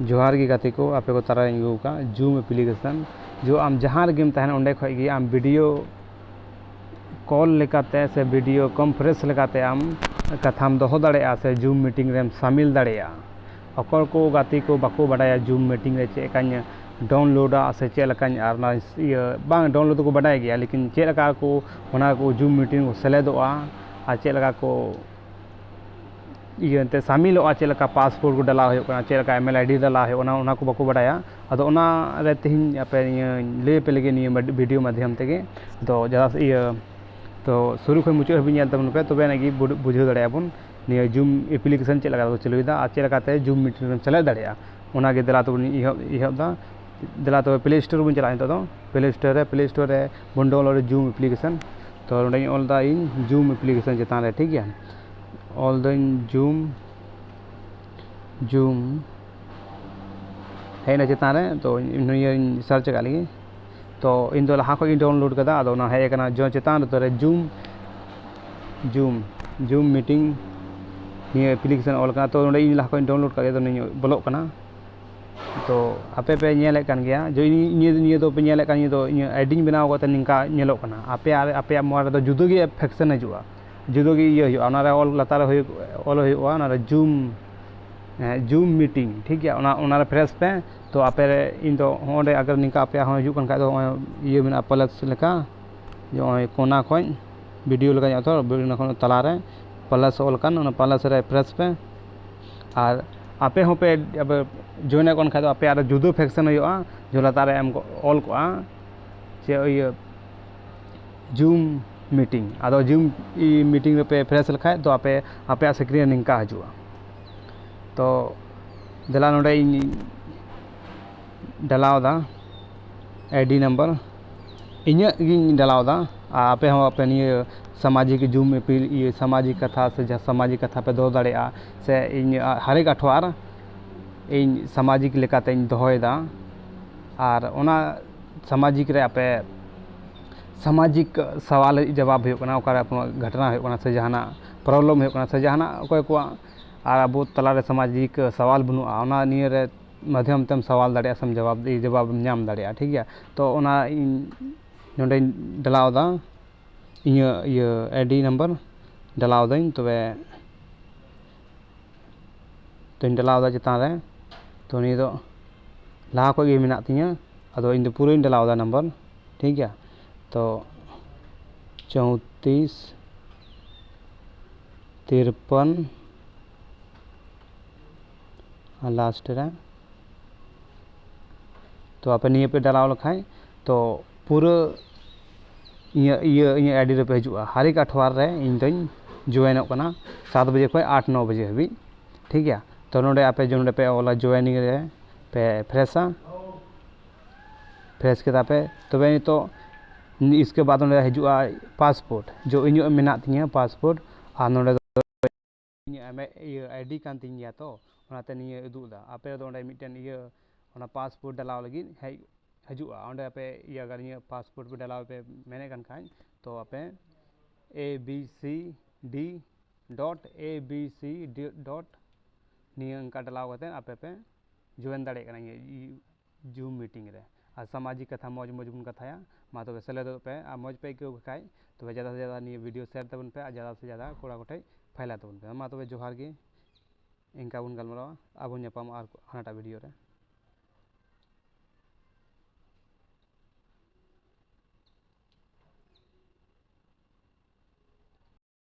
जोहार गी गाते को आपे को तारा इंगू का जूम एप्लीकेशन जो आम जहाँ रेगेम तहन ओंडे खय गी आम वीडियो कॉल लेकाते से वीडियो कॉन्फ्रेंस लेकाते आम कथाम दोहो दाड़ेया से जूम मीटिंग रेम शामिल दाड़ेया अकल को गाते को बाको बाडाया जूम मीटिंग रे चे कान्य डाउनलोडा से चे लकान आर ना बांग डाउनलोड को बाडाय गया लेकिन चे लका को ओना को जूम मीटिंग को सेलेदोआ आ चे लका को इयते शामिलोआ चे लका पासपोर्ट को डाला हो चे लका ईमेल आईडी डाला हो ओना को बाको बाडाया अदो ओना रे तिहिन आपे ले पे लगे निये वीडियो माध्यम तेगे तो जदा तो शुरू खन मुचाद हबी तबन पे तबे नगी बुझाव दाड़े आबन निये जूम एप्लीकेशन चे लगा को चलुदा आ चे लकाते जूम मीटिंग चले दाड़ेया ओना गे दला तबन इहबदा दला तो प्ले स्टोर बन चला तो प्ले स्टोर रे बन डाउनलोड जूम एप्लीकेशन तो ओंडे ऑलदा इन जूम एप्लीकेशन चेतान रे ठीक गया ऑल द जूम हेना चेतान रे तो निये सर्च का लगी तो इन दो लहा को डाउनलोड कदा अदो ना हे कना जो चेतान तो रे जूम मीटिंग निये एप्लीकेशन ऑल का तो ओंडे इन लहा को डाउनलोड का तो निये ब्लॉक कना तो आपे पे नेले कान गया जो निये दो पे नेले कान तो आईडी बनाव को निका नेलो कना आपे मोबाइल तो जुदो गे फैक्शन हजुआ जुदो गे ये हुआ ओना रे ऑल लतार ऑल हुआ ओना रे जूम मीटिंग ठीक गया ओना रे फ्रेश पे तो आपे इन तो होंडे अगर निका आपे हो हजु कन का तो ये मेना प्लस लेका जो कोना खोन वीडियो लगा तो वीडियो खोन तला रे प्लस ऑल कन ओना प्लस रे फ्रेश पे और आपे हो पे अब जोने कोन खा तो आपे आर जुदो फैक्शन हुआ जो लतार रे एम को ऑल को चे ये जूम मीटिंग आदो जूम मीटिंग पे फ्रेश लखा तो आपे स्क्रीन निका हजुआ तो दला नोडे डालावदा आईडी नंबर इन्या गिन डालावदा आपे हो आपे निये सामाजिक जूम ये सामाजिक कथा से जहाँ सामाजिक कथा पे दो दाड़ेया से इन हरेक अठवार इन सामाजिक लेकाते इन दोहोयदा और ओना सामाजिक रे आपे सामाजिक सवाल जवाब होना घटना होना से जहाना प्रॉब्लम होना से जहाना अकोय को और अब तलारे सामाजिक सवाल बनुआ ओना निये रे माध्यम तम सवाल दाड़े सम जवाब नाम दाड़े ठीक है तो ओना नोडे डलावदा ये आईडी नंबर डलावदाइन तबे तो डलावदा चेतान रे तो नि दो लहा को मेना तिया अदो इन पूरा डलावदा नंबर ठीक है तो 34 53 लास्ट रे तो आप निये पे डालाव लखाय तो पूरा ये आईडी रे पे हजुआ हर एक अठवार रे इन दोन जॉइन कना 7 बजे खय 8-9 बजे हबी ठीक है तो नोडे आपे जो नोडे पे ओला जॉइनिंग रे पे फ्रेश के तापे तबे तो इसके बाद नोडे हजुआ पासपोर्ट जो इन मेना तिया पासपोर्ट आ नोडे ये आईडी कान तिया तो ओनाते निये उदुदा आपे दो ओंडे मिटन ये ओना पासपोर्ट डालाव लगी हजुआ ओंडे आपे ये अगर ये पासपोर्ट पे डालाव पे मैंने कन खान तो आपे abcd.abc. निये अंका डालाव कते आपे पे जॉइन दाड़े कना ये जूम मीटिंग रे आ सामाजिक कथा मौज बुन कथाया मा तो सेले दो पे आ मौज पे क्यों खाय तो ज़्यादा से ज़्यादा निये वीडियो शेयर तबन पे ज़्यादा से ज़्यादा कोड़ा कोठे फैला तबन पे मा तो जोहार गे इनका बुन गलमरावा आबो ᱧᱟᱯᱟᱢ आर हानाटा वीडियो रे।